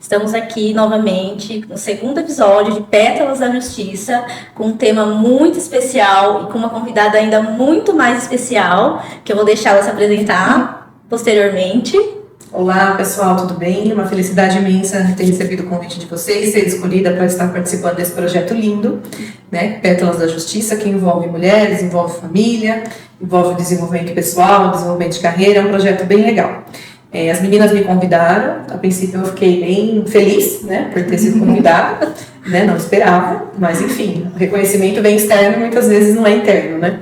Estamos aqui novamente no segundo episódio de Pétalas da Justiça, com um tema muito especial e com uma convidada ainda muito mais especial, que eu vou deixar ela se apresentar posteriormente. Olá pessoal, tudo bem? Uma felicidade imensa ter recebido o convite de vocês, ser escolhida para estar participando desse projeto lindo, né? Pétalas da Justiça, que envolve mulheres, envolve família, envolve desenvolvimento pessoal, desenvolvimento de carreira, é um projeto bem legal. As meninas me convidaram, a princípio eu fiquei bem feliz, né, por ter sido convidada, né, não esperava, mas enfim, o reconhecimento vem externo e muitas vezes não é interno, né.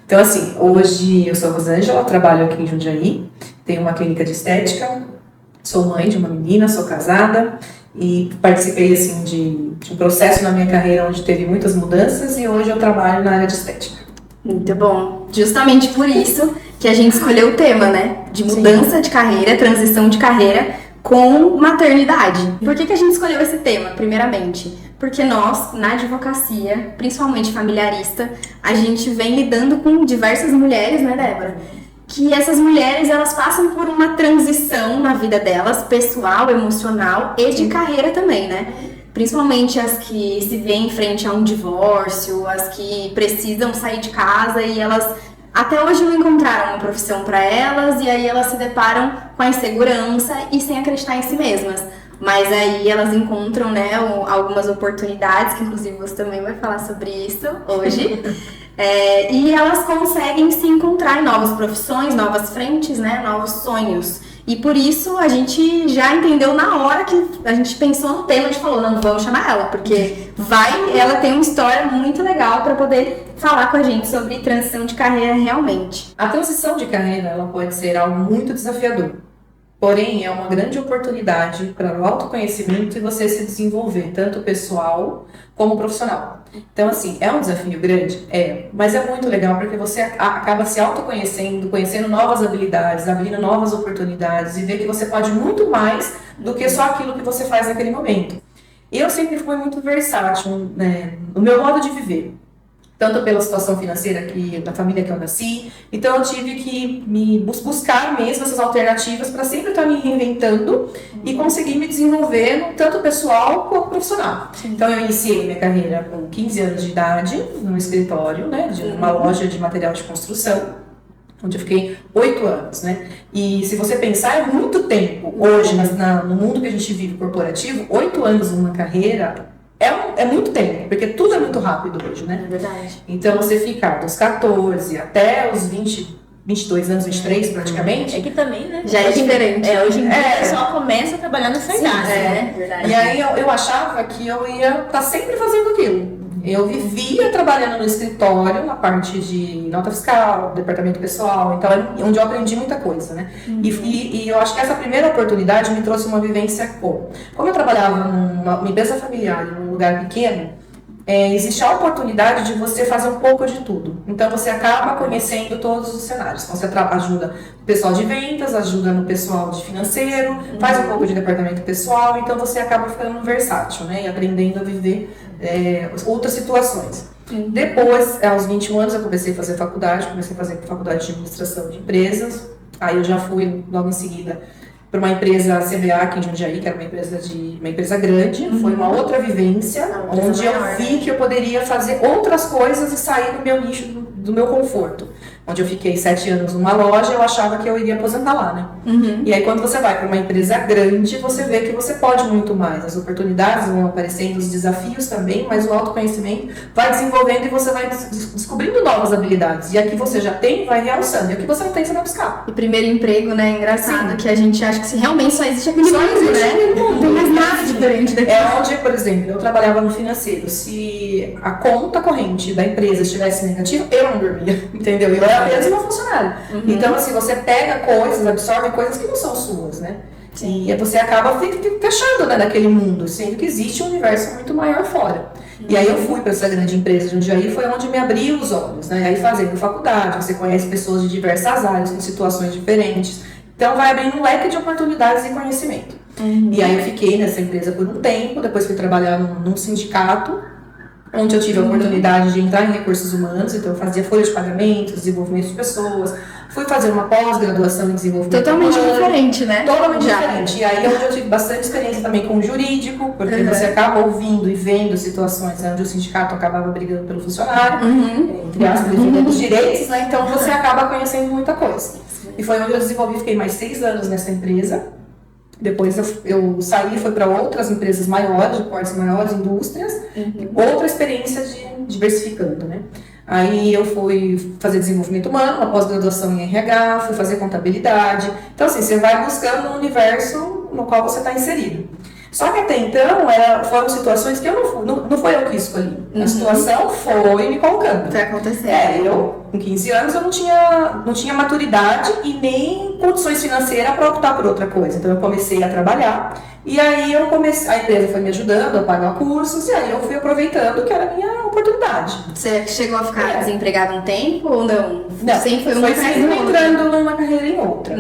Então assim, hoje eu sou a Rosângela, trabalho aqui em Jundiaí, tenho uma clínica de estética, sou mãe de uma menina, sou casada e participei assim de um processo na minha carreira onde teve muitas mudanças e hoje eu trabalho na área de estética. Muito bom. Justamente por isso que a gente escolheu o tema, né? De mudança Sim. de carreira, transição de carreira com maternidade. Por que a gente escolheu esse tema, primeiramente? Porque nós, na advocacia, principalmente familiarista, a gente vem lidando com diversas mulheres, né, Débora? Que essas mulheres, elas passam por uma transição na vida delas, pessoal, emocional e de carreira também, né? Principalmente as que se veem em frente a um divórcio, as que precisam sair de casa e elas até hoje não encontraram uma profissão para elas e aí elas se deparam com a insegurança e sem acreditar em si mesmas. Mas aí elas encontram, né, algumas oportunidades, que inclusive você também vai falar sobre isso hoje. E elas conseguem se encontrar em novas profissões, novas frentes, né, novos sonhos. E por isso a gente já entendeu na hora que a gente pensou no tema, a gente falou, não, vamos chamar ela, porque ela tem uma história muito legal para poder falar com a gente sobre transição de carreira realmente. A transição de carreira, ela pode ser algo muito desafiador. Porém, é uma grande oportunidade para o autoconhecimento e você se desenvolver, tanto pessoal como profissional. Então, assim, é um desafio grande? Mas é muito legal porque você acaba se autoconhecendo, conhecendo novas habilidades, abrindo novas oportunidades e vê que você pode muito mais do que só aquilo que você faz naquele momento. Eu sempre fui muito versátil, né, no meu modo de viver. Tanto pela situação financeira da família que eu nasci, então eu tive que me buscar mesmo essas alternativas para sempre estar me reinventando e conseguir me desenvolver tanto pessoal como profissional. Então eu iniciei minha carreira com 15 anos de idade, num escritório, né, de uma loja de material de construção, onde eu fiquei 8 anos, né? E se você pensar, é muito tempo hoje, no mundo que a gente vive corporativo, 8 anos numa carreira é muito tempo, porque tudo é muito rápido hoje, né? É verdade. Então você ficar dos 14 até os 20, 22 anos, 23 praticamente. É que também, né? Já é diferente. Hoje em dia o pessoal começa trabalhando nessa idade, né? Verdade. E aí eu achava que eu ia estar sempre fazendo aquilo. Eu vivia trabalhando no escritório, na parte de nota fiscal, departamento pessoal, então é onde eu aprendi muita coisa, né? E eu acho que essa primeira oportunidade me trouxe uma vivência como eu trabalhava numa empresa familiar, num lugar pequeno, existe a oportunidade de você fazer um pouco de tudo. Então você acaba conhecendo todos os cenários. Então, você ajuda o pessoal de vendas, ajuda no pessoal de financeiro, faz um pouco de departamento pessoal, então você acaba ficando versátil, né? E aprendendo a viver outras situações. Depois, aos 21 anos, eu comecei a fazer faculdade de administração de empresas. Aí eu já fui logo em seguida para uma empresa CBA aqui em Jundiaí, que era uma empresa grande. Foi uma outra vivência, onde eu vi que eu poderia fazer outras coisas e sair do meu nicho, do meu conforto. Onde eu fiquei 7 anos numa loja, eu achava que eu iria aposentar lá, né? E aí quando você vai para uma empresa grande, você vê que você pode muito mais. As oportunidades vão aparecendo, os desafios também, mas o autoconhecimento vai desenvolvendo e você vai descobrindo novas habilidades. E aqui você já tem, vai realçando. E aqui você não tem, você vai buscar. E primeiro emprego, né? Engraçado. Sim. Que a gente acha que realmente só existe aquele mundo, né? Não tem mais nada diferente daqui. É onde, por exemplo, eu trabalhava no financeiro. Se a conta corrente da empresa estivesse negativa, eu não dormia, entendeu? Eu era apenas uma funcionária. Então, assim, você pega coisas, absorve coisas que não são suas, né? Sim. E você acaba fechando, né, naquele mundo, sendo que existe um universo muito maior fora. E aí eu fui para essa grande empresa de Jundiaí, foi onde me abriu os olhos, né? Aí fazendo faculdade, você conhece pessoas de diversas áreas, com situações diferentes. Então vai abrindo um leque de oportunidades e conhecimento. E aí eu fiquei nessa empresa por um tempo, depois fui trabalhar num sindicato, onde eu tive a oportunidade de entrar em recursos humanos, então eu fazia folha de pagamentos, desenvolvimento de pessoas, Fui fazer uma pós-graduação em desenvolvimento Totalmente humano. diferente, né? Totalmente Já. diferente. E aí é onde eu tive bastante experiência também com o jurídico, porque você acaba ouvindo e vendo situações onde o sindicato acabava brigando pelo funcionário, entre aspas, defendendo os direitos, né? Então você acaba conhecendo muita coisa. E foi onde eu desenvolvi, fiquei mais 6 anos nessa empresa. Depois eu saí e fui para outras empresas maiores, de portes maiores, indústrias. Outra experiência de diversificando, né? Aí eu fui fazer desenvolvimento humano, uma pós-graduação em RH, fui fazer contabilidade. Então, assim, você vai buscando um universo no qual você está inserido. Só que até então foram situações que não foi eu que escolhi. A situação foi me colocando. Vai acontecer. Eu, com 15 anos, eu não tinha maturidade e nem condições financeiras para optar por outra coisa. Então eu comecei a trabalhar e aí a empresa foi me ajudando a pagar cursos e aí eu fui aproveitando que era a minha oportunidade. Você chegou a ficar desempregado um tempo ou não? Não, Sempre foi uma foi carreira sempre em outra. entrando numa carreira em outra.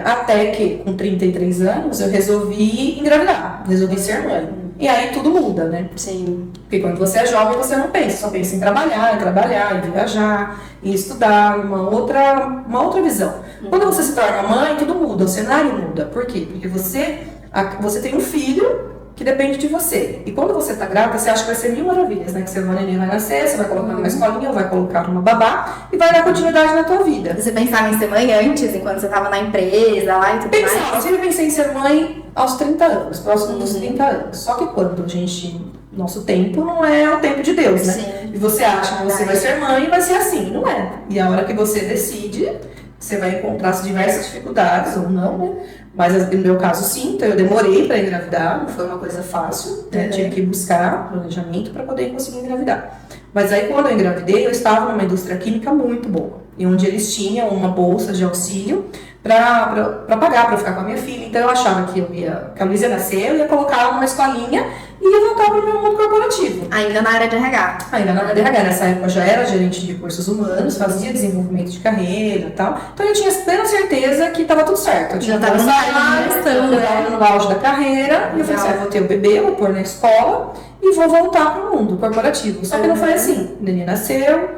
Até que, com 33 anos, eu resolvi engravidar, resolvi ser mãe. E aí tudo muda, né? Sim. Porque quando você é jovem, você não pensa, só pensa em trabalhar, em viajar, em estudar, uma outra visão. Quando você se torna mãe, tudo muda, o cenário muda. Por quê? Porque você tem um filho que depende de você. E quando você tá grávida, você acha que vai ser mil maravilhas, né? Que seu neném vai nascer, você vai colocar numa escolinha, ou vai colocar numa babá e vai dar continuidade na tua vida. Você pensava em ser mãe antes, enquanto você estava na empresa lá e tudo mais? Eu sempre pensei em ser mãe aos 30 anos, próximo dos 30 anos. Só que quando nosso tempo não é o tempo de Deus, né? Sim. E você acha que você vai ser mãe e vai ser assim, não é. E a hora que você decide, você vai encontrar diversas dificuldades ou não, né? Mas no meu caso, sim, então eu demorei para engravidar, não foi uma coisa fácil, né? Tive que buscar planejamento para poder conseguir engravidar. Mas aí quando eu engravidei, eu estava numa indústria química muito boa, e onde eles tinham uma bolsa de auxílio para pagar, para ficar com a minha filha. Então eu achava que a Luísa ia nascer, eu ia colocar ela numa escolinha e ia voltar para o meu mundo corporativo. Ainda na área de RH. Ainda na área de RH, nessa época eu já era gerente de recursos humanos, fazia desenvolvimento de carreira e tal. Então eu tinha plena certeza que estava tudo certo. Eu Já estava no auge da carreira, e eu falei assim, eu vou ter o bebê, vou pôr na escola e vou voltar para o mundo corporativo. Só que não foi assim. O neném nasceu,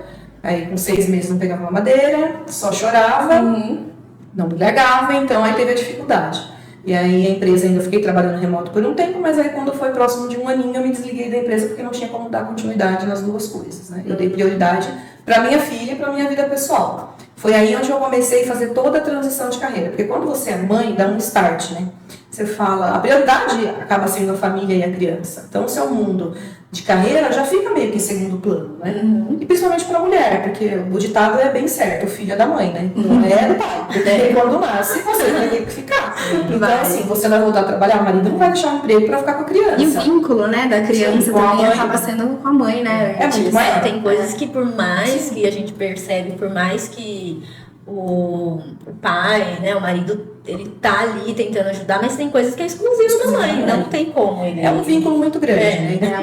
aí com 6 meses não pegava mamadeira, só chorava, não me largava, então aí teve a dificuldade. E aí a empresa, ainda fiquei trabalhando remoto por um tempo, mas aí quando foi próximo de um aninho eu me desliguei da empresa porque não tinha como dar continuidade nas duas coisas, né? Eu dei prioridade para minha filha e para minha vida pessoal. Foi aí onde eu comecei a fazer toda a transição de carreira, porque quando você é mãe, dá um start, né? Você fala, a prioridade acaba sendo a família e a criança. Então o seu mundo de carreira já fica meio que em segundo plano, né? E principalmente para a mulher, porque o ditado é bem certo, o filho é da mãe, né? Não é do pai, porque quando nasce você vai ter que ficar. Então assim, você vai voltar a trabalhar, o marido não vai deixar um emprego para ficar com a criança. E o vínculo, né, da criança Sim, com a também mãe. acaba sendo com a mãe, né? É muito maior. Tem coisas que por mais que a gente percebe, por mais que o pai, né, o marido, ele tá ali tentando ajudar, mas tem coisas que é exclusivo da mãe, não tem como ele. É um vínculo muito grande, né?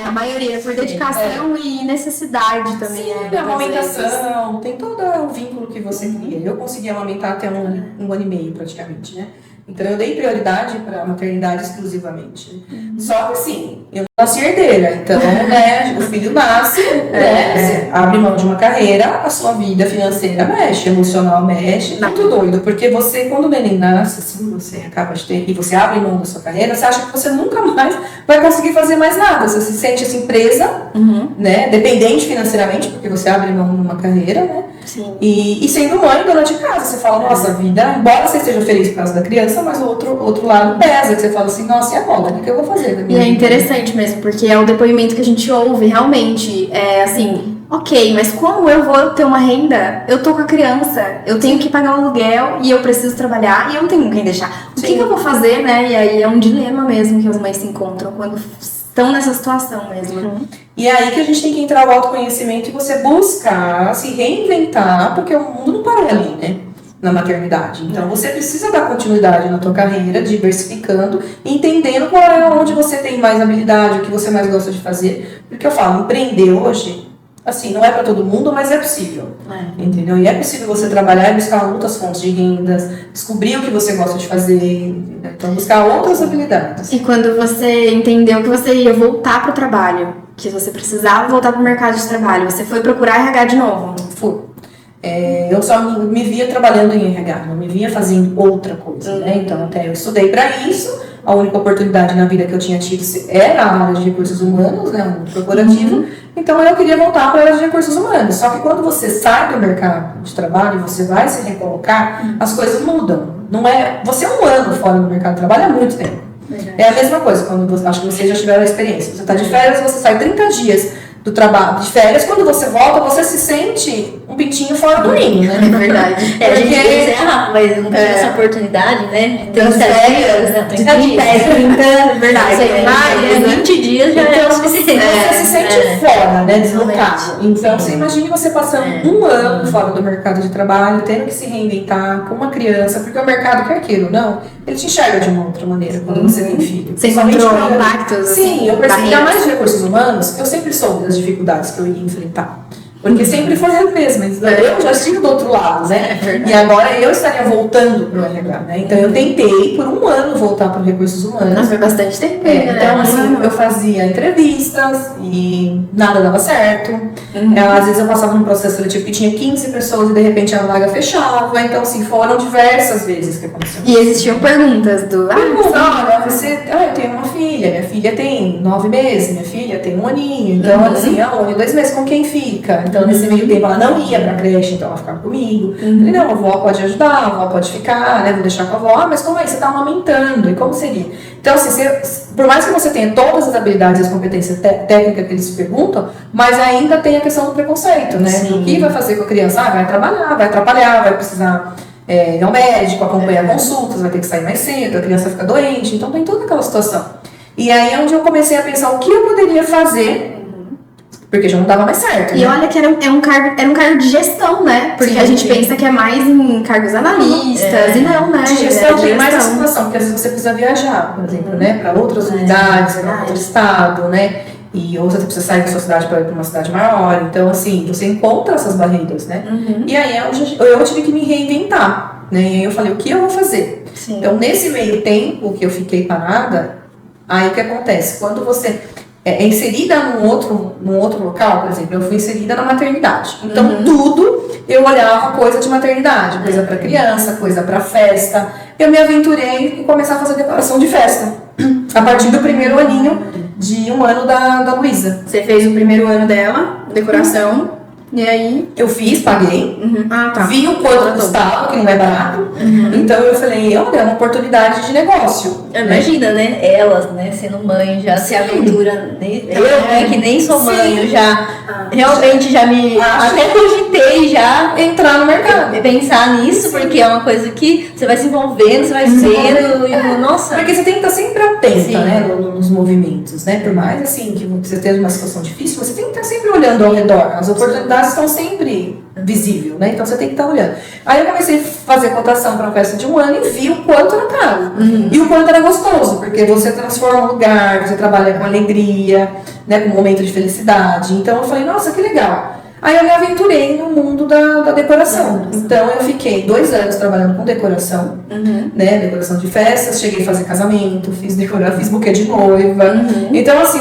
A maioria por dedicação e necessidade também. Sim, a amamentação, tem todo o vínculo que você cria. Eu consegui amamentar até um ano e meio praticamente, né? Então eu dei prioridade para a maternidade exclusivamente. Só que assim, eu não nasci herdeira, então, né, o filho nasce, né, você abre mão de uma carreira, a sua vida financeira mexe, emocional mexe, tá tudo doido, porque você, quando o neném nasce, assim, você acaba de ter, e você abre mão da sua carreira, você acha que você nunca mais vai conseguir fazer mais nada, você se sente assim presa, né, dependente financeiramente, porque você abre mão de uma carreira, né, Sim. e sendo mãe, dona de casa, você fala, nossa, a vida, embora você esteja feliz por causa da criança, mas o outro lado pesa, que você fala assim, nossa, e agora? O que eu vou fazer da minha E é vida? interessante mesmo, porque é o depoimento que a gente ouve, realmente, é assim, ok, mas como eu vou ter uma renda? Eu tô com a criança, eu tenho que pagar um aluguel e eu preciso trabalhar e eu não tenho quem deixar. O que eu vou fazer, né? E aí é um dilema mesmo que as mães se encontram quando estão nessa situação mesmo. E é aí que a gente tem que entrar no autoconhecimento e você buscar se reinventar, porque o mundo não parou ali, né? Na maternidade. Então você precisa dar continuidade na tua carreira, diversificando, entendendo qual é onde você tem mais habilidade, o que você mais gosta de fazer. Porque eu falo, empreender hoje, assim, não é para todo mundo, mas é possível. Entendeu? E é possível você trabalhar e buscar outras fontes de rendas, descobrir o que você gosta de fazer, então buscar outras habilidades. E quando você entendeu que você ia voltar pro trabalho, que você precisava voltar pro mercado de trabalho, você foi procurar RH de novo? Fui. Eu só me via trabalhando em RH, não me via fazendo outra coisa, né? Então, até eu estudei para isso. A única oportunidade na vida que eu tinha tido era a área de recursos humanos, né? Um corporativo. Então, eu queria voltar para a área de recursos humanos. Só que quando você sai do mercado de trabalho e você vai se recolocar, as coisas mudam. Não é... Você é um ano fora do mercado de trabalho há muito tempo. É a mesma coisa, acho que vocês já tiveram a experiência. Você está de férias, você sai 30 dias do trabalho de férias, quando você volta, você se sente um pintinho fora do ninho, né? É verdade. A gente pensa, mas eu não tive essa oportunidade, né? De 30 dias, né? 30 dias. É verdade. Mas 20 dias já é o suficiente. Você se sente fora, né? Deslocado. Então, você imagine você passando um ano fora do mercado de trabalho, tendo que se reinventar com uma criança, porque o mercado, quer queira ou não, ele te enxerga de uma outra maneira quando você tem filho. Você encontrou impactos? Sim, eu percebi a mais de recursos humanos, eu sempre soube das dificuldades que eu ia enfrentar. Porque sempre foi eu mesma, eu já estive do outro lado, né? E agora eu estaria voltando para o RH, né? Então eu tentei por um ano voltar para os recursos humanos. Nossa, foi bastante tempo. Então assim, eu fazia entrevistas e nada dava certo. Às vezes eu passava num processo seletivo que tinha 15 pessoas e de repente a vaga fechava. Então assim, foram diversas vezes que aconteceu. E existiam perguntas do... eu tenho uma filha, minha filha tem 9 meses, minha filha tem 1 aninho. Então assim, 1 ano e 2 meses, com quem fica? Então, nesse meio tempo, ela não ia pra creche, então ela ficava comigo. Falei, não, a avó pode ajudar, a avó pode ficar, né? Vou deixar com a avó. Ah, mas como é? Você tá amamentando, e como seria? Então, assim, por mais que você tenha todas as habilidades e as competências técnicas que eles perguntam, mas ainda tem a questão do preconceito, né? O que vai fazer com a criança? Ah, vai trabalhar, vai atrapalhar, vai precisar ir ao médico, acompanhar consultas, vai ter que sair mais cedo, a criança fica doente. Então, tem toda aquela situação. E aí é onde eu comecei a pensar o que eu poderia fazer, porque já não dava mais certo. E olha que era um cargo de gestão, né? Porque a gente pensa que é mais em cargos analistas, e não, né? De gestão tem mais a situação, porque às vezes você precisa viajar, por exemplo, né? Para outras unidades, para outro estado, né? Ou você precisa sair da sua cidade para ir para uma cidade maior. Então, assim, você encontra essas barreiras, né? E aí eu tive que me reinventar, né? E aí eu falei, o que eu vou fazer? Sim. Então, nesse meio tempo que eu fiquei parada, aí o que acontece? Quando você é inserida num outro local, por exemplo, eu fui inserida na maternidade. Então, tudo eu olhava coisa de maternidade, coisa para criança, coisa para festa. Eu me aventurei e comecei a fazer decoração de festa. A partir do primeiro aninho de 1 ano da Luísa. Você fez o primeiro ano dela, decoração, e aí... Eu fiz, paguei, tá. vi o quanto custava, que não é barato. Então eu falei, olha, é uma oportunidade de negócio. Imagina, né? Elas, né, sendo mãe, já se aventura. Eu, que nem sou mãe, eu já realmente já me... Até cogitei já entrar no mercado. Pensar nisso, porque é uma coisa que você vai se envolvendo, você vai vendo, e nossa... Porque você tem que estar sempre atenta, né, nos movimentos, né? Por mais assim que você esteja numa situação difícil, você tem que estar sempre olhando ao redor. As oportunidades estão sempre visíveis, né? Então você tem que estar olhando. Aí eu comecei a fazer cotação para uma festa de 1 ano e vi o quanto era caro. E o quanto era gostoso, porque você transforma o lugar, você trabalha com alegria, né, com um momento de felicidade. Então eu falei, nossa, que legal. Aí eu me aventurei no mundo da decoração. Então eu fiquei 2 anos trabalhando com decoração, né? Decoração de festas, cheguei a fazer casamento, fiz buquê de noiva. Então, assim,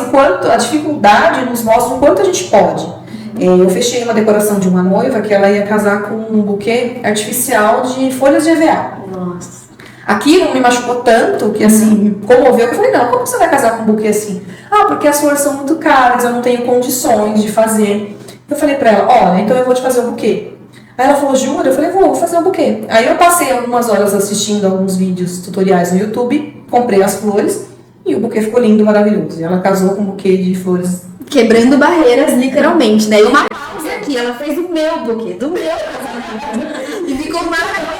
a dificuldade nos mostra o quanto a gente pode. Eu fechei uma decoração de uma noiva que ela ia casar com um buquê artificial de folhas de EVA. Nossa. Aquilo me machucou tanto que, assim, me comoveu, que eu falei, não, como você vai casar com um buquê assim? Ah, porque as flores são muito caras, eu não tenho condições de fazer. Eu falei pra ela, olha, então eu vou te fazer um buquê. Aí ela falou, jura? Eu falei, vou fazer um buquê. Aí eu passei algumas horas assistindo alguns vídeos tutoriais no YouTube, comprei as flores e o buquê ficou lindo, maravilhoso. E ela casou com um buquê de flores. Quebrando barreiras, literalmente, né? E uma pausa aqui, ela fez o meu buquê, do meu casamento. E ficou maravilhoso.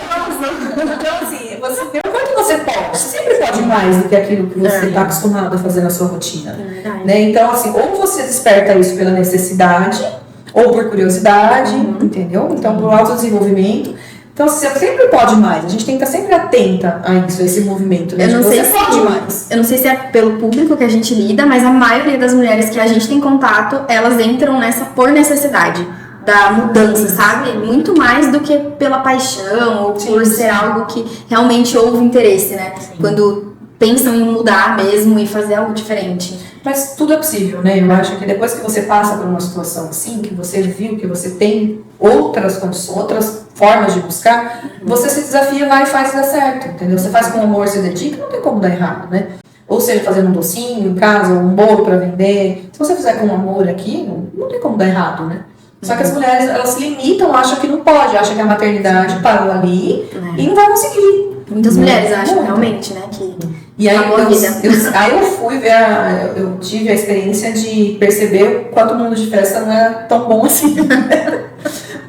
Então, assim, você vê o quanto você pode. Você sempre pode mais do que aquilo que você está acostumado a fazer na sua rotina. Né? Então, assim, ou você desperta isso pela necessidade, ou por curiosidade, entendeu? Então, por autodesenvolvimento. Então, você sempre pode mais. A gente tem que estar sempre atenta a isso, a esse movimento. Né? Você pode mais. Eu não sei se é pelo público que a gente lida, mas a maioria das mulheres que a gente tem contato, elas entram nessa por necessidade da mudança, sabe? Muito mais do que pela paixão ou por ser algo que realmente houve interesse, né? Quando pensam em mudar mesmo e fazer algo diferente. Mas tudo é possível, né? Eu acho que depois que você passa por uma situação assim, que você viu que você tem outras condições, outras formas de buscar, você se desafia, vai e faz e dá certo, entendeu? Você faz com amor, se dedica, não tem como dar errado, né? Ou seja, fazendo um docinho em casa, ou um bolo para vender. Se você fizer com amor aqui, não tem como dar errado, né? Só que as mulheres, elas se limitam, acham que não pode, acham que a maternidade parou ali e não vai conseguir. Muitas mulheres acham realmente, né, que e aí acabou a vida. Aí eu fui ver, eu tive a experiência de perceber o quanto o mundo de festa não é tão bom assim.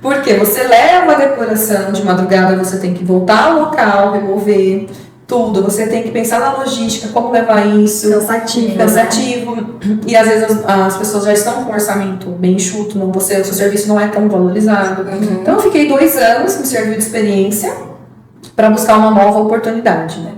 Porque você leva a decoração de madrugada, você tem que voltar ao local, remover tudo, você tem que pensar na logística, como levar isso. Cansativo. Né? E às vezes as pessoas já estão com um orçamento bem enxuto, o seu serviço não é tão valorizado. Então eu fiquei 2 anos, me serviu de experiência para buscar uma nova oportunidade, né?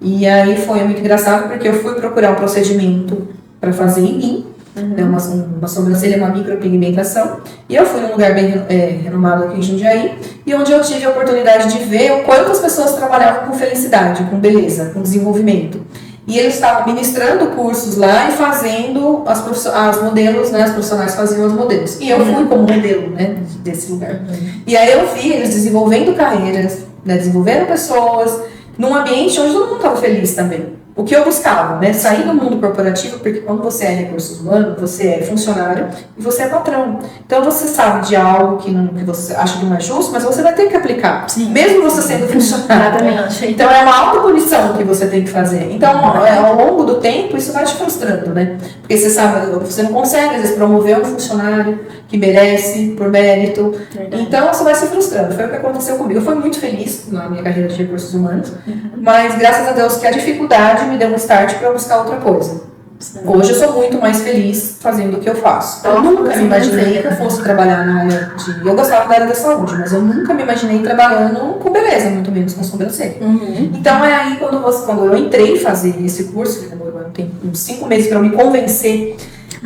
E aí foi muito engraçado porque eu fui procurar um procedimento para fazer em mim, né, uma sobrancelha, uma micropigmentação, e eu fui num lugar bem renomado aqui em Jundiaí, e onde eu tive a oportunidade de ver o quanto as pessoas trabalhavam com felicidade, com beleza, com desenvolvimento. E eles estavam ministrando cursos lá e fazendo as modelos, né, as profissionais faziam os modelos. E eu fui como modelo, né, desse lugar. E aí eu vi eles desenvolvendo carreiras, né, desenvolvendo pessoas, num ambiente onde todo mundo estava feliz também. O que eu buscava, né? Sair do mundo corporativo, porque quando você é recursos humanos, você é funcionário e você é patrão. Então você sabe de algo que você acha que não é justo, mas você vai ter que aplicar. Sim. Mesmo você sendo funcionário. Então é uma autopunição que você tem que fazer. Então, ao longo do tempo, isso vai te frustrando, né? Porque você sabe, você não consegue, às vezes, promover um funcionário que merece, por mérito. Verdade. Então você vai se frustrando. Foi o que aconteceu comigo. Eu fui muito feliz na minha carreira de recursos humanos, mas graças a Deus que a dificuldade me deu um start para buscar outra coisa. Sim. Hoje eu sou muito mais feliz fazendo o que eu faço. Eu nunca me imaginei que eu fosse trabalhar na área de... Eu gostava da área da saúde, mas eu nunca me imaginei trabalhando com beleza, muito menos com sobrancelha. Então é aí quando eu entrei fazer esse curso, que demorou uns 5 meses para eu me convencer,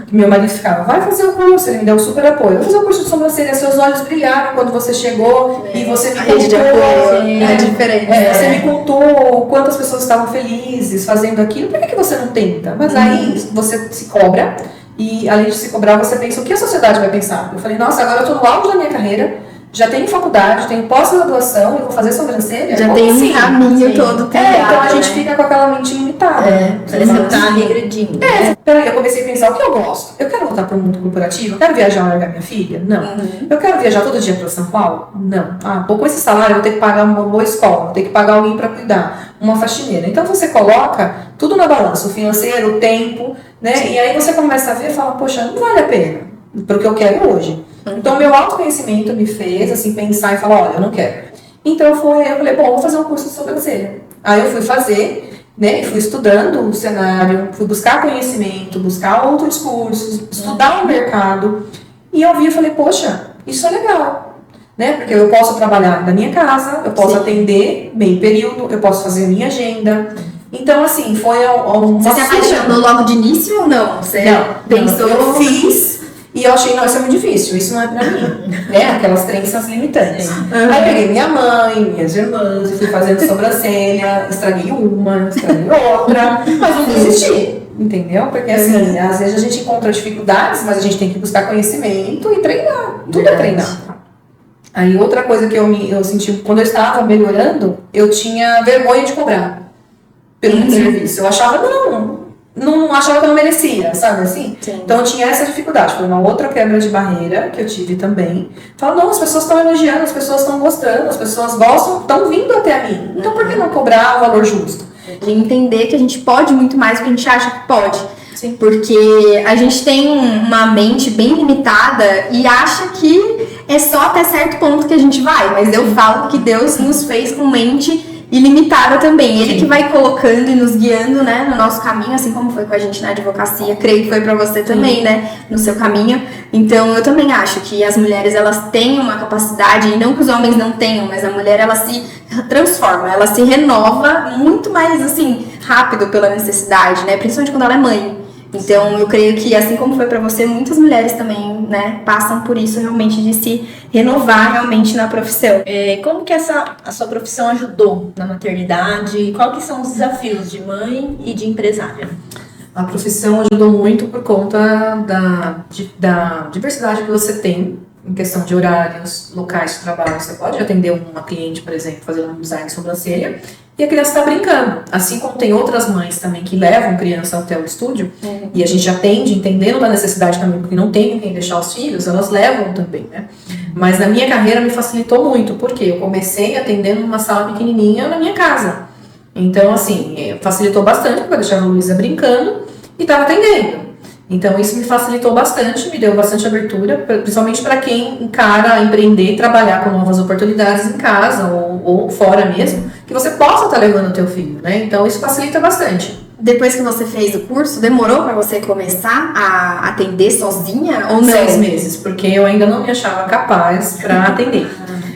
que meu marido ficava, vai fazer o curso, ele me deu um super apoio. Vai fazer o curso de sobrancelha, seus olhos brilharam quando você chegou e você me contou. É diferente. Você me contou quantas pessoas estavam felizes fazendo aquilo, por que você não tenta? Mas aí você se cobra e além de se cobrar, você pensa o que a sociedade vai pensar. Eu falei, nossa, agora eu estou no auge da minha carreira, já tenho faculdade, tenho pós-graduação, eu vou fazer sobrancelha. Já tem um caminho todo trilhado. Então a gente fica com aquela mente limitada. Parece que tá regredindo. Peraí, eu comecei a pensar o que eu gosto. Eu quero voltar para o mundo corporativo? Eu quero viajar e largar minha filha? Não. Eu quero viajar todo dia para São Paulo? Não. Com esse salário eu vou ter que pagar uma boa escola, vou ter que pagar alguém para cuidar, uma faxineira. Então você coloca tudo na balança, o financeiro, o tempo, né? Sim. E aí você começa a ver e fala, poxa, não vale a pena para o que eu quero hoje. Então, meu autoconhecimento me fez, assim, pensar e falar, olha, eu não quero. Então, eu falei, bom, vou fazer um curso de sobrancelha. Aí eu fui fazer, né, e fui estudando o cenário, fui buscar conhecimento, buscar outros cursos, estudar o mercado. E eu vi e falei, poxa, isso é legal, né, porque eu posso trabalhar da minha casa, eu posso atender meio período, eu posso fazer a minha agenda. Então, assim, foi uma... Você se apaixonou logo de início ou não? Você pensou... Eu fiz... E eu achei, não, isso é muito difícil, isso não é pra mim. Aquelas crenças limitantes. Aí peguei minha mãe, minhas irmãs, e fui fazendo sobrancelha, estraguei uma, estraguei outra, mas não desisti, entendeu? Porque assim, às vezes a gente encontra dificuldades, mas a gente tem que buscar conhecimento e treinar. Tudo é treinar. Aí outra coisa que eu senti, quando eu estava melhorando, eu tinha vergonha de cobrar pelo serviço. Eu achava, não achava que eu não merecia, sabe assim? Sim. Então eu tinha essa dificuldade, foi uma outra quebra de barreira que eu tive também. Falo, não, as pessoas estão elogiando, as pessoas estão gostando, as pessoas gostam, estão vindo até mim. Então por que não cobrar o valor justo? E entender que a gente pode muito mais do que a gente acha que pode. Sim. Porque a gente tem uma mente bem limitada e acha que é só até certo ponto que a gente vai. Mas eu falo que Deus nos fez com mente ilimitada também. Ele que vai colocando e nos guiando, né, no nosso caminho, assim como foi com a gente na advocacia. Creio que foi pra você também, né, no seu caminho. Então, eu também acho que as mulheres, elas têm uma capacidade, e não que os homens não tenham, mas a mulher, ela se transforma, ela se renova muito mais, assim, rápido pela necessidade, né, principalmente quando ela é mãe. Então, eu creio que, assim como foi para você, muitas mulheres também, né, passam por isso realmente de se renovar realmente na profissão. Como que a sua profissão ajudou na maternidade? Quais que são os desafios de mãe e de empresária? A profissão ajudou muito por conta da diversidade que você tem em questão de horários, locais de trabalho. Você pode atender uma cliente, por exemplo, fazendo um design de sobrancelha, e a criança está brincando. Assim como tem outras mães também que levam criança até o estúdio, e a gente atende, entendendo da necessidade também, porque não tem quem deixar os filhos, elas levam também, né? Mas na minha carreira me facilitou muito, porque eu comecei atendendo numa sala pequenininha na minha casa. Então, assim, facilitou bastante, porque eu deixava a Luísa brincando e estava atendendo. Então, isso me facilitou bastante, me deu bastante abertura, principalmente para quem encara empreender, trabalhar com novas oportunidades em casa ou fora mesmo, que você possa estar levando o teu filho, né? Então, isso facilita bastante. Depois que você fez o curso, demorou para você começar a atender sozinha ou não? 6 meses, porque eu ainda não me achava capaz para atender.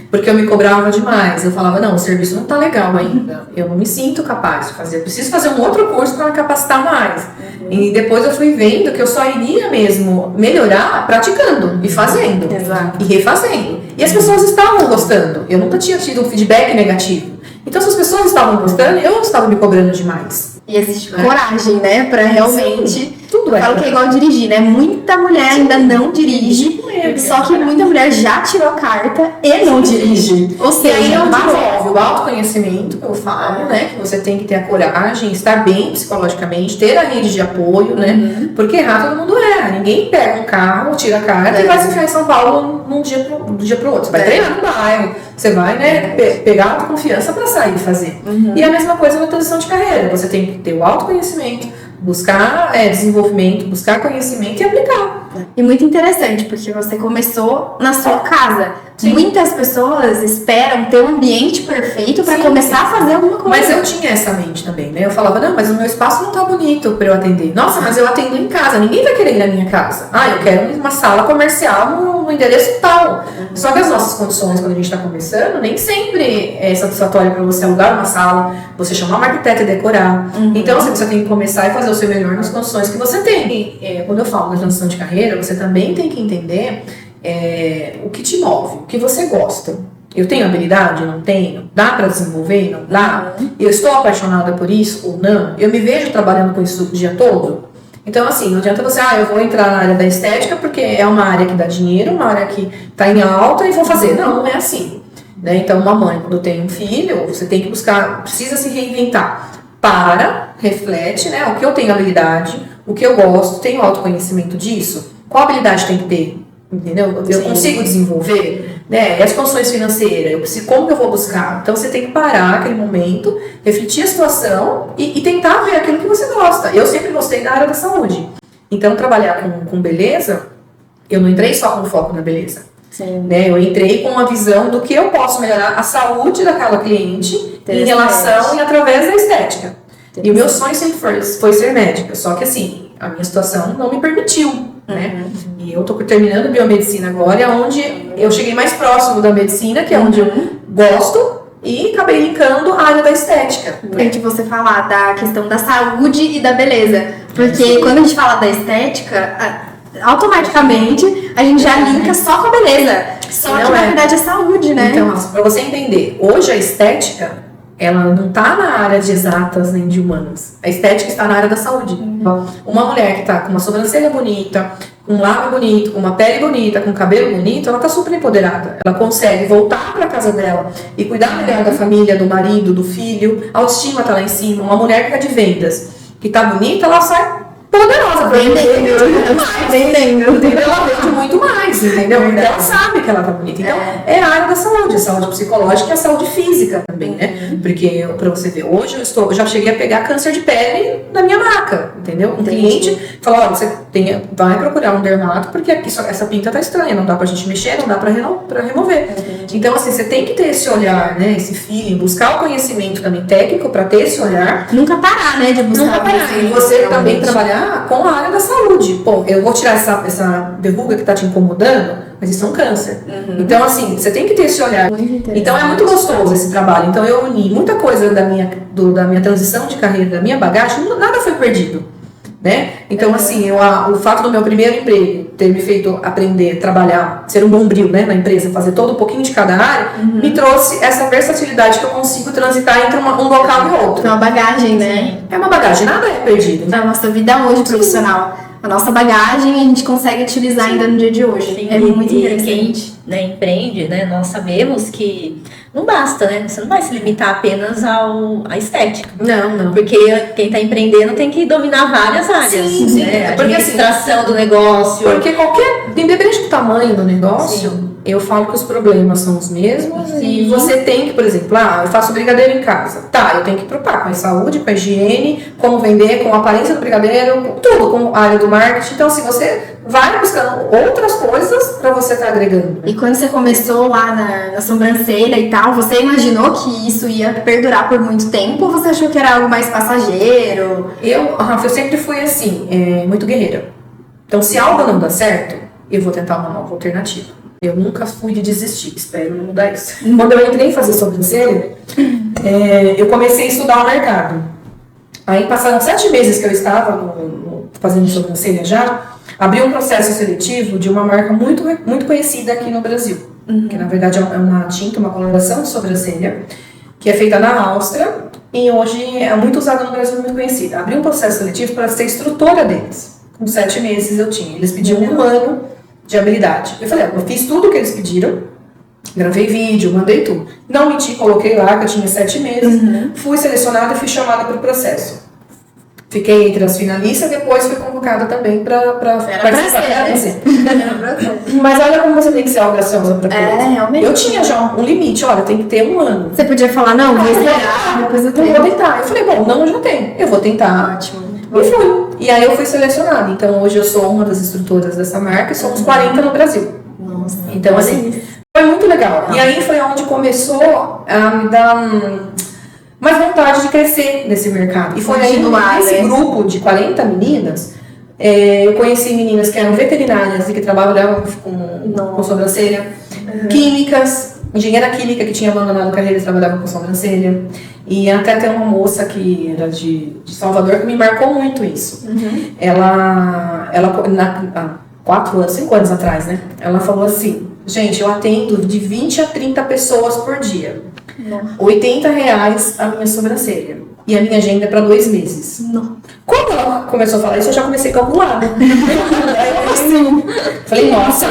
Porque eu me cobrava demais. Eu falava, não, o serviço não tá legal ainda. Eu não me sinto capaz de fazer. Eu preciso fazer um outro curso para me capacitar mais. E depois eu fui vendo que eu só iria mesmo melhorar praticando e fazendo. Exato. E refazendo. E as pessoas estavam gostando. Eu nunca tinha tido um feedback negativo. Então, se as pessoas estavam gostando, eu estava me cobrando demais. E existe coragem, né, pra realmente... Sim, tudo Eu falo que é igual dirigir, né? Muita mulher ainda não dirige, só que muita mulher já tirou carta e não dirige. Ou E seja, aí envolve o autoconhecimento, que eu falo, né? Que você tem que ter a coragem, estar bem psicologicamente, ter a rede de apoio, né? Porque errar todo mundo erra. Ninguém pega um carro, tira a carta e vai se enfiar em São Paulo de um dia pro outro. Você vai treinar no bairro, você vai, né, pegar a autoconfiança para sair e fazer. E a mesma coisa na transição de carreira. Você tem que ter o autoconhecimento, buscar desenvolvimento, buscar conhecimento e aplicar. E muito interessante, porque você começou na sua casa. Sim. Muitas pessoas esperam ter um ambiente perfeito para Sim. começar a fazer alguma coisa. Mas eu tinha essa mente também, né? Eu falava, não, mas o meu espaço não tá bonito para eu atender. Nossa, mas eu atendo em casa, ninguém vai querer ir na minha casa. Ah, eu quero uma sala comercial no endereço tal. Só que as nossas condições, quando a gente tá começando, nem sempre é satisfatório para você alugar uma sala, você chamar uma arquiteta e decorar. Então, você tem que começar e fazer o seu melhor nas condições que você tem. E, quando eu falo da transição de carreira, você também tem que entender o que te move, o que você gosta. Eu tenho habilidade? Não tenho? Dá para desenvolver? Não dá? Eu estou apaixonada por isso ou não? Eu me vejo trabalhando com isso o dia todo? Então, assim, não adianta você, eu vou entrar na área da estética porque é uma área que dá dinheiro, uma área que está em alta e vou fazer. Não, não é assim. Né? Então, uma mãe, quando tem um filho, você tem que buscar, precisa se reinventar. Reflete, né? O que eu tenho habilidade, o que eu gosto, tenho autoconhecimento disso? Qual habilidade tem que ter? Entendeu? Eu consigo desenvolver, né? E as condições financeiras, como que eu vou buscar? Então você tem que parar aquele momento, refletir a situação e tentar ver aquilo que você gosta. Eu sempre gostei da área da saúde. Então trabalhar com beleza, eu não entrei só com foco na beleza. Né? Eu entrei com uma visão do que eu posso melhorar a saúde daquela cliente em relação e através da estética. E o meu sonho sempre foi ser médica, só que assim, a minha situação não me permitiu. Né? E eu tô terminando biomedicina agora, é onde eu cheguei mais próximo da medicina, que é onde eu gosto, e acabei linkando a área da estética. Importante você falar da questão da saúde e da beleza, porque quando a gente fala da estética, automaticamente a gente já linka só com a beleza, só que na verdade é saúde, né? Então, pra você entender, hoje a estética, ela não está na área de exatas nem de humanas. A estética está na área da saúde. Uma mulher que está com uma sobrancelha bonita, com um lábio bonito, com uma pele bonita, com um cabelo bonito, ela está super empoderada. Ela consegue voltar para casa dela e cuidar melhor da família, do marido, do filho. A autoestima está lá em cima. Uma mulher que está de vendas, que está bonita, ela sai poderosa. Vendendo. Ela vende muito mais, entendeu? Ela sabe que ela tá bonita. Então, é a área da saúde, a saúde psicológica e a saúde física também, né? Porque, pra você ver, hoje eu já cheguei a pegar câncer de pele na minha maca, entendeu? Um cliente falou, olha, você vai procurar um dermato porque aqui essa pinta tá estranha, não dá pra gente mexer, não dá pra remover. Então, assim, você tem que ter esse olhar, né? Esse feeling, buscar o conhecimento também técnico pra ter esse olhar. Nunca parar, né? De buscar. Nunca parar. E você também trabalhar com a área da saúde. Pô, eu vou tirar essa verruga que tá te incomodando, mas isso é um câncer. Então, assim, você tem que ter esse olhar. Então, é muito gostoso esse trabalho. Então, eu uni muita coisa da minha transição de carreira, da minha bagagem, nada foi perdido. né? Então, assim, o fato do meu primeiro emprego ter me feito aprender, trabalhar, ser um bombril, né, na empresa, fazer todo um pouquinho de cada área, me trouxe essa versatilidade que eu consigo transitar entre um local e outro. É uma bagagem, né? É uma bagagem, nada é perdido. Na nossa vida hoje profissional. A nossa bagagem a gente consegue utilizar ainda no dia de hoje. Sim, É muito e interessante. quem, né, empreende, né, nós sabemos que não basta, né? Você não vai se limitar apenas à estética. Não. Porque quem está empreendendo tem que dominar várias áreas. Sim. Né? A Porque, assim, administração do negócio. Porque independente do tamanho do negócio, eu falo que os problemas são os mesmos. Sim. E você tem que, por exemplo, eu faço brigadeiro em casa. Tá, eu tenho que preocupar com a saúde, com a higiene, como vender, com a aparência do brigadeiro, com tudo, com a área do marketing. Então, assim, você vai buscando outras coisas para você estar agregando. E quando você começou lá na sobrancelha e tal, você imaginou que isso ia perdurar por muito tempo ou você achou que era algo mais passageiro? Rafa, eu sempre fui assim, muito guerreira. Então, se algo não dá certo, eu vou tentar uma nova alternativa. Eu nunca fui de desistir, espero não mudar isso. Quando eu entrei fazer sobrancelha, eu comecei a estudar o mercado. Aí passaram 7 meses que eu estava fazendo sobrancelha já, abri um processo seletivo de uma marca muito, muito conhecida aqui no Brasil. Que na verdade é uma tinta, uma coloração de sobrancelha, que é feita na Áustria e hoje é muito usada no Brasil, muito conhecida. Abri um processo seletivo para ser instrutora deles. Com 7 meses eu tinha. Eles pediam 1 ano de habilidade. Eu falei, eu fiz tudo o que eles pediram, gravei vídeo, mandei tudo. Não menti, coloquei lá que eu tinha 7 meses, fui selecionada e fui chamada para o processo. Fiquei entre as finalistas, depois fui convocada também para participar. Mas olha como você tem que ser audaciosa para coisa. Realmente. Eu tinha já um limite, olha, tem que ter 1 ano. Você podia falar, não, vou esperar, depois eu vou tentar. Eu falei, bom, não, eu já tenho. Eu vou tentar. Ótimo. E fui. E aí eu fui selecionada. Então hoje eu sou uma das instrutoras dessa marca e somos 40 no Brasil. Nossa. Então assim, foi muito legal. E aí foi onde começou a me dar mais vontade de crescer nesse mercado. E foi aí nesse grupo de 40 meninas, eu conheci meninas que eram veterinárias e que trabalhavam com sobrancelha, químicas, engenheira química que tinha abandonado a carreira e trabalhava com sobrancelha. E até tem uma moça que era de Salvador que me marcou muito isso. Ela 5 anos atrás, né? Ela falou assim, gente, eu atendo de 20 a 30 pessoas por dia. R$80 a minha sobrancelha. E a minha agenda é para 2 meses. Não. Quando ela começou a falar isso, eu já comecei a calcular. Falei, nossa,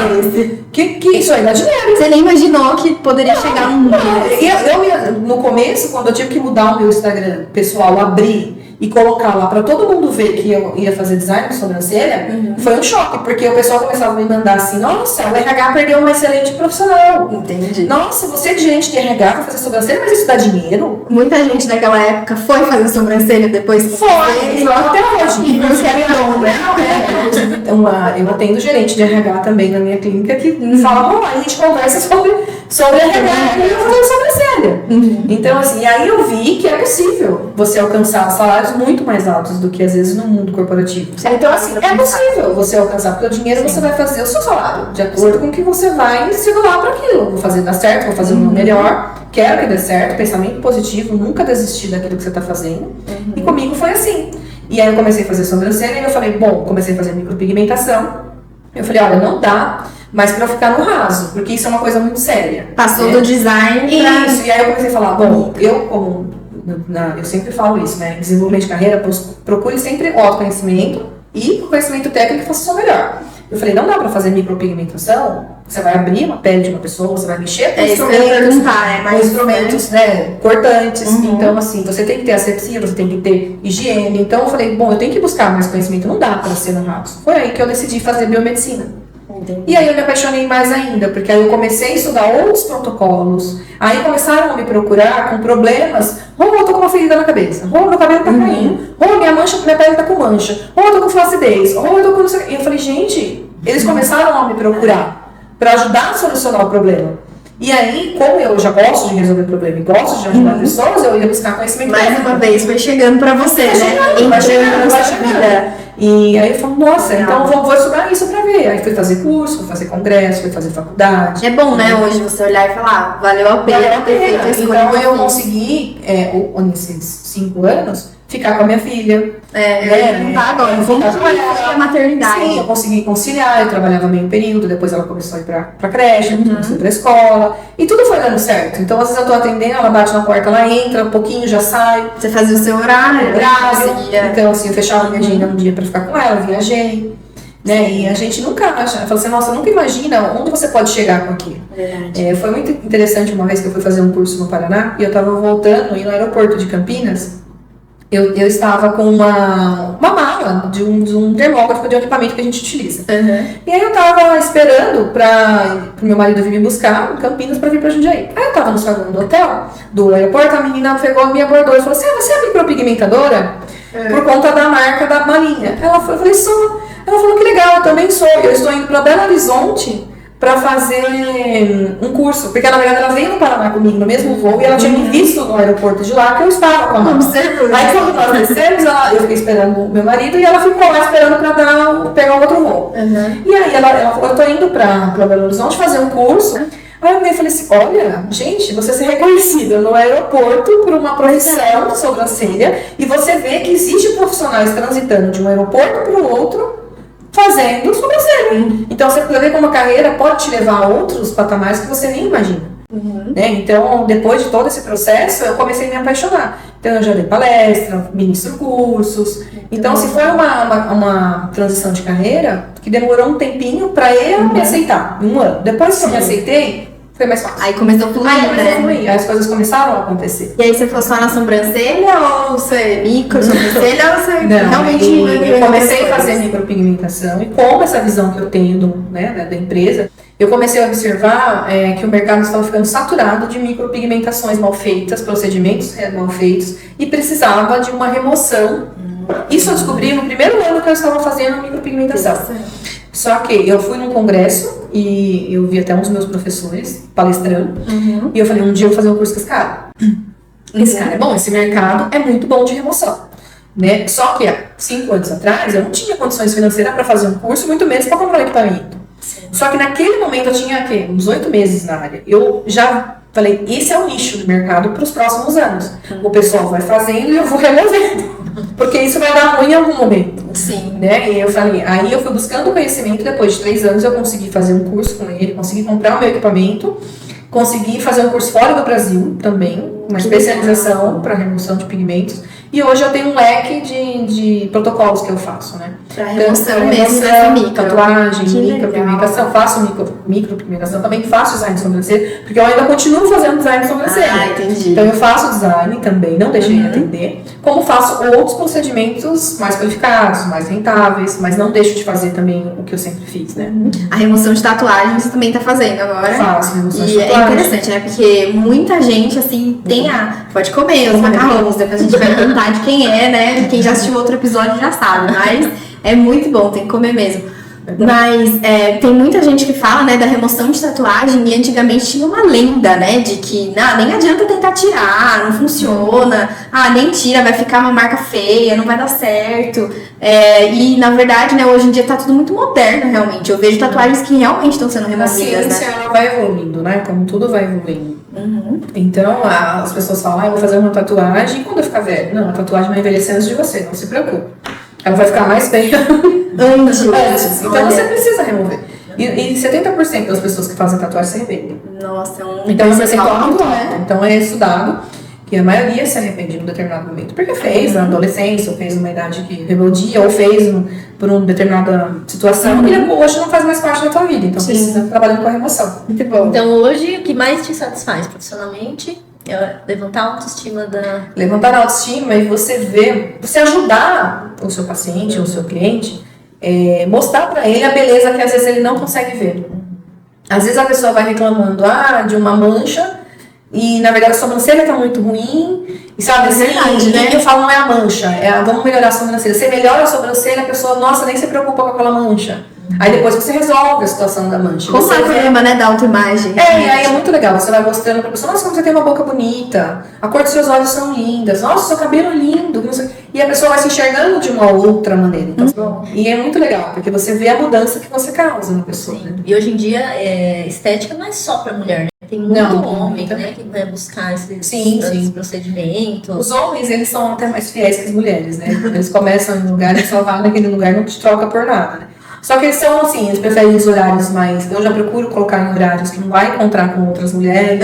que isso aí dá dinheiro. Você nem imaginou que poderia chegar num eu, no começo, quando eu tive que mudar o meu Instagram pessoal, abrir e colocar lá pra todo mundo ver que eu ia fazer design de sobrancelha, foi um choque, porque o pessoal começava a me mandar assim, nossa, o RH perdeu uma excelente profissional. Entendi. Nossa, você é gerente de RH pra fazer sobrancelha, mas isso dá dinheiro? Muita gente naquela época foi fazer sobrancelha depois que foi até hoje. Eu atendo gerente de RH também na minha clínica que fala, a gente conversa sobre RH e eu fazer sobrancelha. Então, assim, aí eu vi que é possível você alcançar salários muito mais altos do que às vezes no mundo corporativo. Então, assim, é possível você alcançar, porque o dinheiro você vai fazer o seu salário, de acordo com o que você vai se doar para aquilo. Vou fazer dar certo, vou fazer o meu melhor, quero que dê certo, pensamento positivo, nunca desistir daquilo que você está fazendo. E comigo foi assim. E aí eu comecei a fazer sobrancelha e eu falei, comecei a fazer micropigmentação. Eu falei, olha, não dá, mas pra eu ficar no raso, porque isso é uma coisa muito séria. Passou do design pra... Isso, e aí eu comecei a falar, eu sempre falo isso, né? Desenvolvimento de carreira, procure sempre autoconhecimento e o conhecimento técnico faça o seu melhor. Eu falei, não dá pra fazer micropigmentação, você vai abrir uma pele de uma pessoa, você vai mexer com instrumentos, né, cortantes. Então, assim, você tem que ter asepsia, você tem que ter higiene. Então, eu falei, eu tenho que buscar mais conhecimento, não dá pra ser no raso. Foi aí que eu decidi fazer biomedicina. E aí eu me apaixonei mais ainda, porque aí eu comecei a estudar outros protocolos. Aí começaram a me procurar com problemas. Eu tô com uma ferida na cabeça. Meu cabelo tá caindo. Minha pele tá com mancha. Eu tô com flacidez. Eu tô com não sei o quê. E eu falei, gente, eles começaram a me procurar para ajudar a solucionar o problema. E aí, como eu já gosto de resolver problema e gosto de ajudar pessoas, eu ia buscar conhecimento. Mais uma vez, foi chegando pra você, né? Vai chegando. E aí eu falo, nossa, então vou estudar isso pra ver. Aí fui fazer curso, fui fazer congresso, fui fazer faculdade. É bom, né, hoje você olhar e falar, valeu a pena ter feito a escolha. Então eu consegui, nesses 5 anos, ficar com a minha filha. Tá agora, vamos trabalhar a maternidade. Sim, eu consegui conciliar, eu trabalhava meio período, depois ela começou a ir pra creche, começou a ir pra escola, e tudo foi dando certo. Então, às vezes eu tô atendendo, ela bate na porta, ela entra, um pouquinho já sai. Você fazia o seu horário. Então, assim, eu fechava minha agenda um dia pra ficar com ela, viajei. Né? E a gente nunca acha, fala assim, nossa, nunca imagina onde você pode chegar com aquilo. Foi muito interessante uma vez que eu fui fazer um curso no Paraná, e eu tava voltando, e no aeroporto de Campinas, eu estava com uma mala de um termógrafo de um equipamento que a gente utiliza. E aí eu tava esperando pro meu marido vir me buscar em Campinas pra vir pra Jundiaí. Aí eu tava no salão do hotel, do aeroporto, a menina pegou, me abordou e falou assim, você é micropigmentadora? Por conta da marca da malinha. Eu falei, sou. Ela falou, que legal, eu também sou. Eu estou indo pra Belo Horizonte para fazer um curso, porque na verdade ela veio no Paraná comigo no mesmo voo e ela tinha me visto no aeroporto de lá que eu estava com a mãe. Aí quando nós descemos, eu fiquei esperando o meu marido e ela ficou lá esperando para pegar um outro voo. E aí ela falou, eu tô indo para Belo Horizonte fazer um curso. Aí eu falei assim, olha, gente, você ser reconhecida no aeroporto por uma profissão de sobrancelha e você vê que existe profissionais transitando de um aeroporto para o outro fazendo sobrancelha. Então você pode ver como a carreira pode te levar a outros patamares que você nem imagina. Né? Então, depois de todo esse processo, eu comecei a me apaixonar. Então, eu já dei palestra, ministro cursos. Então, se foi uma transição de carreira que demorou um tempinho para eu me aceitar, um ano. Depois que eu me aceitei, foi mais fácil. Aí começou a fluir, né? As coisas começaram a acontecer. E aí você foi só na sobrancelha ou você micro sobrancelha ou você realmente... Eu comecei a fazer micropigmentação e com essa visão que eu tenho da empresa, eu comecei a observar que o mercado estava ficando saturado de micropigmentações mal feitas, procedimentos mal feitos e precisava de uma remoção. Isso eu descobri no primeiro ano que eu estava fazendo micropigmentação. Só que eu fui num congresso e eu vi até um dos meus professores palestrando. E eu falei, um dia eu vou fazer um curso com esse cara. Esse cara é bom, esse mercado é muito bom de remoção. Né? Só que há 5 anos atrás eu não tinha condições financeiras para fazer um curso, muito menos para comprar equipamento. Só que naquele momento eu tinha uns 8 meses na área. Eu já falei, esse é o nicho do mercado para os próximos anos. O pessoal vai fazendo e eu vou removendo. Porque isso vai dar ruim em algum momento. Sim. Né? E eu falei, aí eu fui buscando conhecimento, depois de 3 anos eu consegui fazer um curso com ele, consegui comprar o meu equipamento, consegui fazer um curso fora do Brasil também, uma especialização para remoção de pigmentos. E hoje eu tenho um leque de protocolos que eu faço, né? Pra remoção mesmo dessa micro. Tatuagem, micropigmentação, faço micropigmentação, também faço design de sobrancelha, porque eu ainda continuo fazendo design de sobrancelha. Entendi. Então eu faço design também, não deixei de atender, como faço outros procedimentos mais qualificados, mais rentáveis, mas não deixo de fazer também o que eu sempre fiz, né? A remoção de tatuagem você também tá fazendo agora. Faço remoção de E tatuagem. é interessante, né? Porque muita gente, assim, tem pode comer os macarrões, depois a gente vai perguntar de quem é, né? Quem já assistiu outro episódio já sabe, mas é muito bom, tem que comer mesmo. Mas tem muita gente que fala, né, da remoção de tatuagem e antigamente tinha uma lenda, né, de que nem adianta tentar tirar, não funciona, nem tira, vai ficar uma marca feia, não vai dar certo. E na verdade, né, hoje em dia tá tudo muito moderno, realmente. Eu vejo tatuagens que realmente estão sendo removidas, A ciência, ela vai evoluindo, né, como tudo vai evoluindo. Então, as pessoas falam, eu vou fazer uma tatuagem e quando eu ficar velho? Não, a tatuagem vai envelhecer antes de você, não se preocupe. Ela vai ficar mais feia antes. Então você precisa remover. E 70% das pessoas que fazem tatuagem se arrependem. Nossa, então é um percentual muito alto. Então é estudado que a maioria se arrepende em um determinado momento. Porque fez na adolescência, ou fez numa idade que rebeldia, ou fez por uma determinada situação, e hoje não faz mais parte da tua vida. Então precisa trabalhar com a remoção. Muito bom. Então hoje, o que mais te satisfaz profissionalmente é levantar a autoestima Levantar a autoestima e você ajudar o seu paciente ou o seu cliente, mostrar pra ele a beleza que às vezes ele não consegue ver. Às vezes a pessoa vai reclamando de uma mancha e na verdade a sobrancelha tá muito ruim e sabe assim, verdade, né? Eu falo não é a mancha, vamos melhorar a sobrancelha. Você melhora a sobrancelha, a pessoa, nossa, nem se preocupa com aquela mancha. Aí depois você resolve a situação da mancha. Como Você é o vê- problema, né, da autoimagem? e aí é muito legal. Você vai mostrando pra pessoa, nossa, como você tem uma boca bonita, a cor dos seus olhos são lindas, nossa, seu cabelo é lindo. Não sei- E a pessoa vai se enxergando de uma outra maneira. Então, e é muito legal, porque você vê a mudança que você causa na pessoa. Né? E hoje em dia, estética não é só pra mulher, né? Tem muito Não, homem, também. né, que vai buscar esses Sim. procedimentos. Os homens, eles são até mais fiéis que as mulheres, né? Eles começam em um lugar e só vão naquele lugar, não te troca por nada, né? Só que eles são assim, eles preferem os horários mais... Eu já procuro colocar em horários que não vai encontrar com outras mulheres.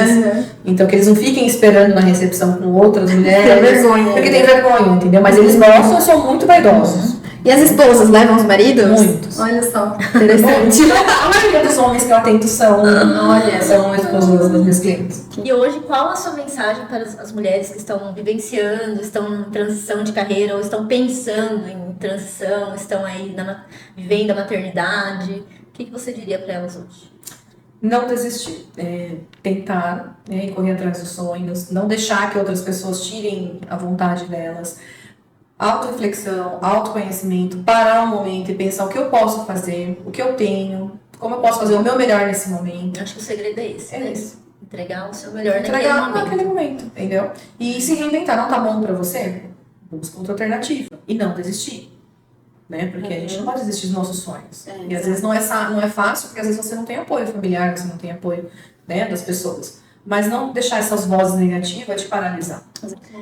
Então, que eles não fiquem esperando na recepção com outras mulheres. Tem vergonha. Porque tem vergonha, entendeu? Mas eles mostram e são muito vaidosos. E as esposas levam os maridos? Muitos. Olha só, interessante. A maioria dos homens que eu atento são esposas das minhas clientes. E hoje, qual a sua mensagem para as mulheres que estão vivenciando, estão em transição de carreira, ou estão pensando em transição, estão aí vivendo a maternidade? O que você diria para elas hoje? Não desistir, tentar, né, correr atrás dos sonhos, não deixar que outras pessoas tirem a vontade delas. Autoreflexão, autoconhecimento, parar um momento e pensar o que eu posso fazer, o que eu tenho, como eu posso fazer o meu melhor nesse momento. Acho que o segredo é esse, É né? isso. Entregar o seu melhor Entregar naquele naquele momento. momento, entendeu? E se reinventar, não tá bom pra você? Busca outra alternativa. E não desistir. Né? Porque a gente não pode desistir dos nossos sonhos. E às vezes não é fácil, porque às vezes você não tem apoio familiar, você não tem apoio, né, das pessoas. Mas não deixar essas vozes negativas te paralisar.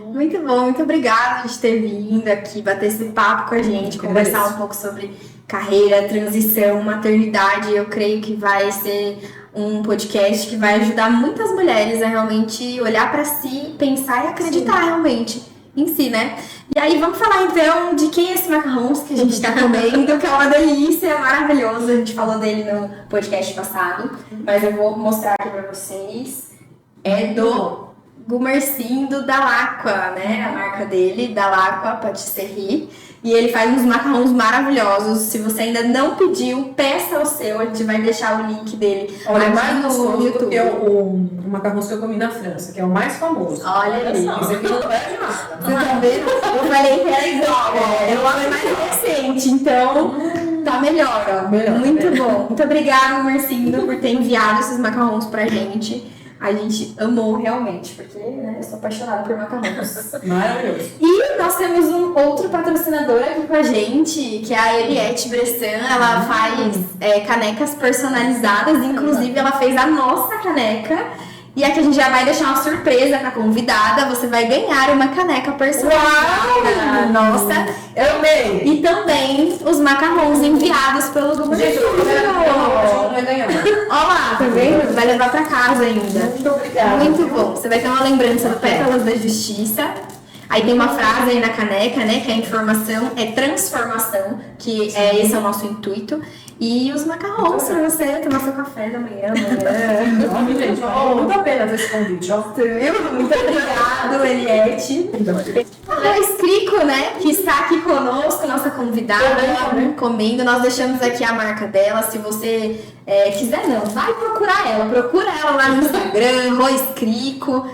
Muito bom, muito obrigada de ter vindo aqui, bater esse papo com a gente, conversar agradeço. um pouco sobre carreira, transição, maternidade. Eu creio que vai ser um podcast que vai ajudar muitas mulheres a realmente olhar pra si, pensar e acreditar realmente em si, né? E aí vamos falar então de quem é esse macarrão que a gente tá comendo, que é uma delícia, maravilhoso. A gente falou dele no podcast passado, mas eu vou mostrar aqui pra vocês. É do Gumercindo Dalacqua, né? A marca dele, Dalacqua Patisserie. E ele faz uns macarrões maravilhosos. Se você ainda não pediu, peça o seu. A gente vai deixar o link dele Olha, é aqui mais no gostoso do YouTube. que o macarrão que eu comi na França, que é o mais famoso. Olha ali. Esse aqui não é de nada. Você tá vendo? Eu falei que era igual, ó. Eu amo mais recente, então tá melhor, ó. Melhor, Muito bom. Muito obrigada, Gumercindo, por ter enviado esses macarrões pra gente. A gente amou realmente, porque né, eu sou apaixonada por macarrões. Maravilhoso. E nós temos um outro patrocinador aqui com a gente, que é a Eliette Bressan. Ela faz canecas personalizadas, inclusive ela fez a nossa caneca. E aqui a gente já vai deixar uma surpresa pra convidada. Você vai ganhar uma caneca personalizada. Nossa, Eu amei. e também os macarrões enviados pelo Google. Gente, eu não ia ganhar. Olha lá, tá vendo? Vai levar pra casa ainda. Muito obrigada. Muito bom. Você vai ter uma lembrança do Pétalas da Justiça. Aí tem uma frase aí na caneca, né? Que a informação é transformação, que esse é o nosso intuito. E os macarrões pra você tomar seu café da manhã, Ó, gente, valeu muito a pena ver esse convite, ó. Viu? Muito obrigado, Eliette. A Escrico, né, que está aqui conosco, nossa convidada, comendo. Nós deixamos aqui a marca dela. Se você quiser, não, vai procurar ela. Procura ela lá no Instagram, Roescrico,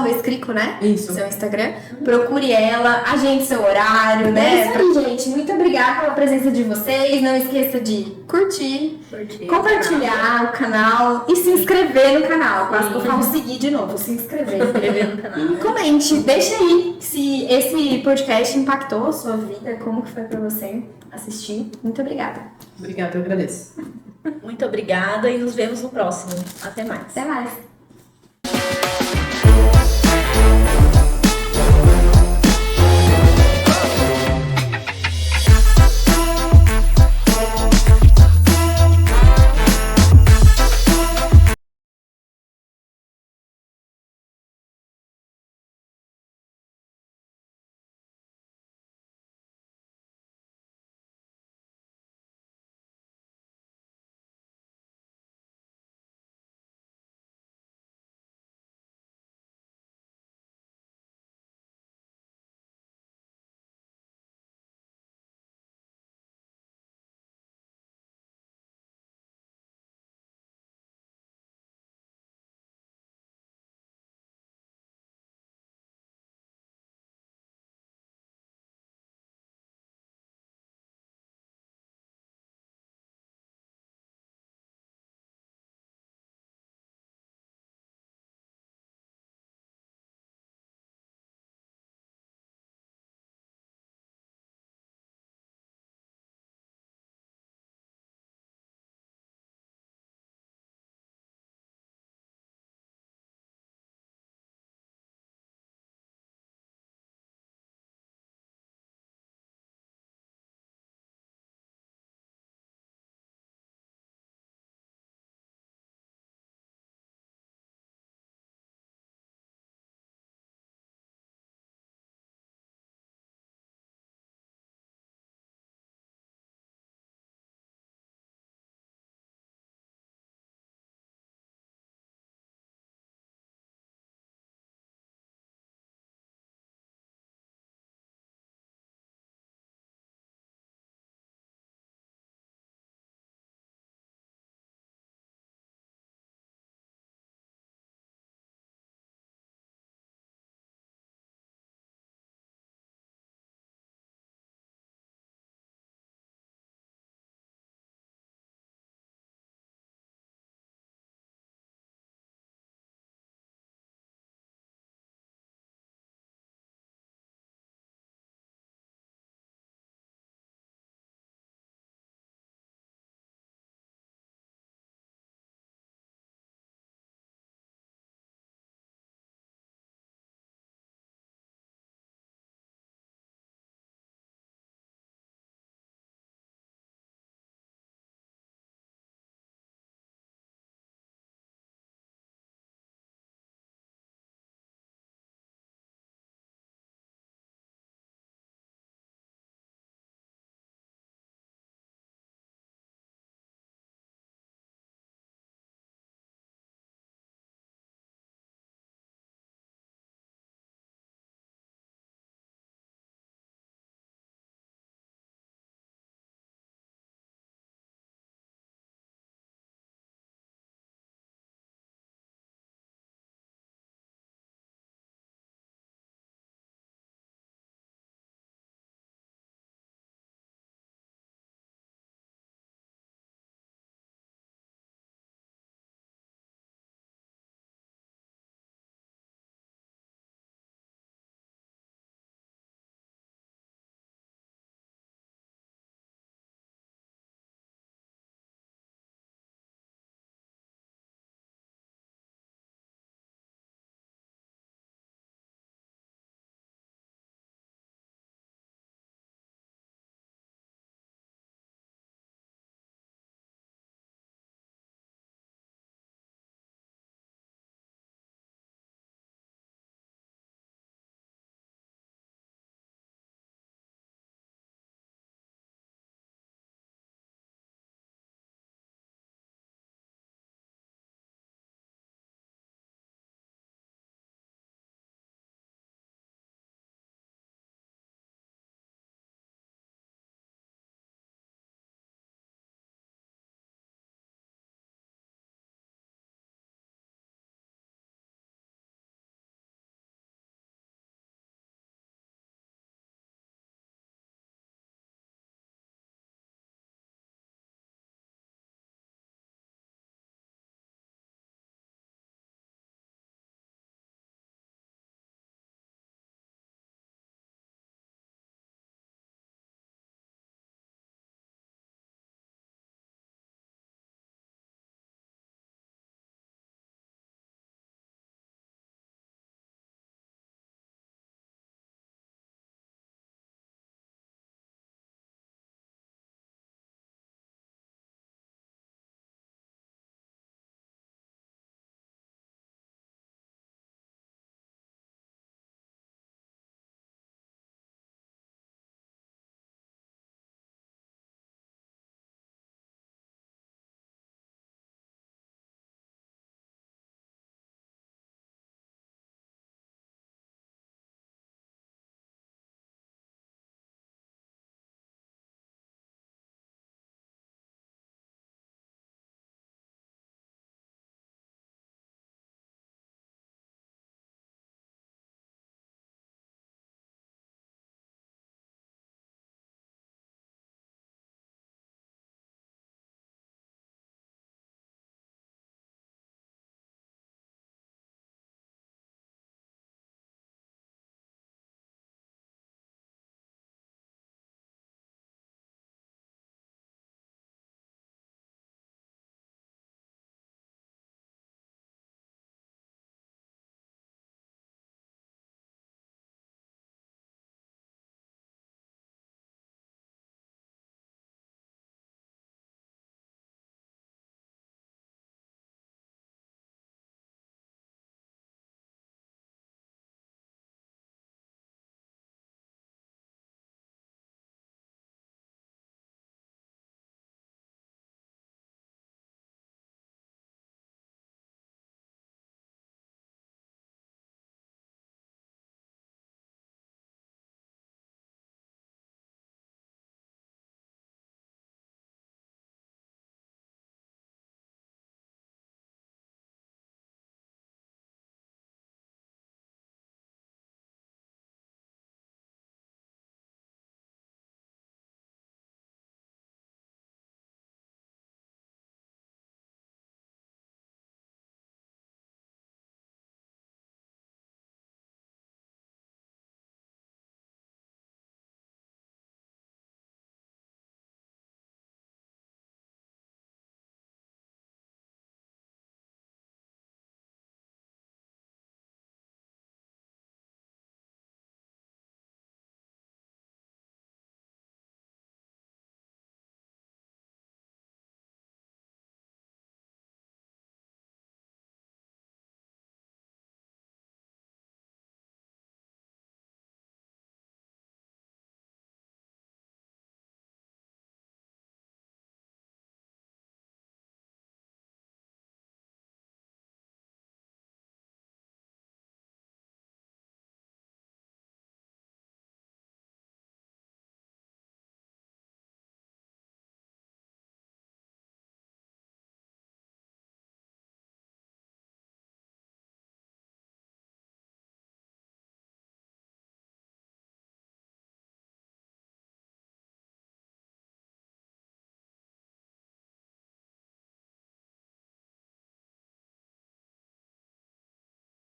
@Roescrico, né? Isso. Seu Instagram. Procure ela, agende seu horário, né? É isso aí, gente. Muito obrigada pela presença de vocês. Não esqueça de curtir, compartilhar o canal e se inscrever no canal. Quase que eu falo seguir de novo, se inscrever. Inscrever no canal. E comente, deixa aí se esse podcast impactou a sua vida, como que foi pra você assistir. Muito obrigada. Obrigada, eu agradeço. Muito obrigada e nos vemos no próximo. Até mais. Até mais.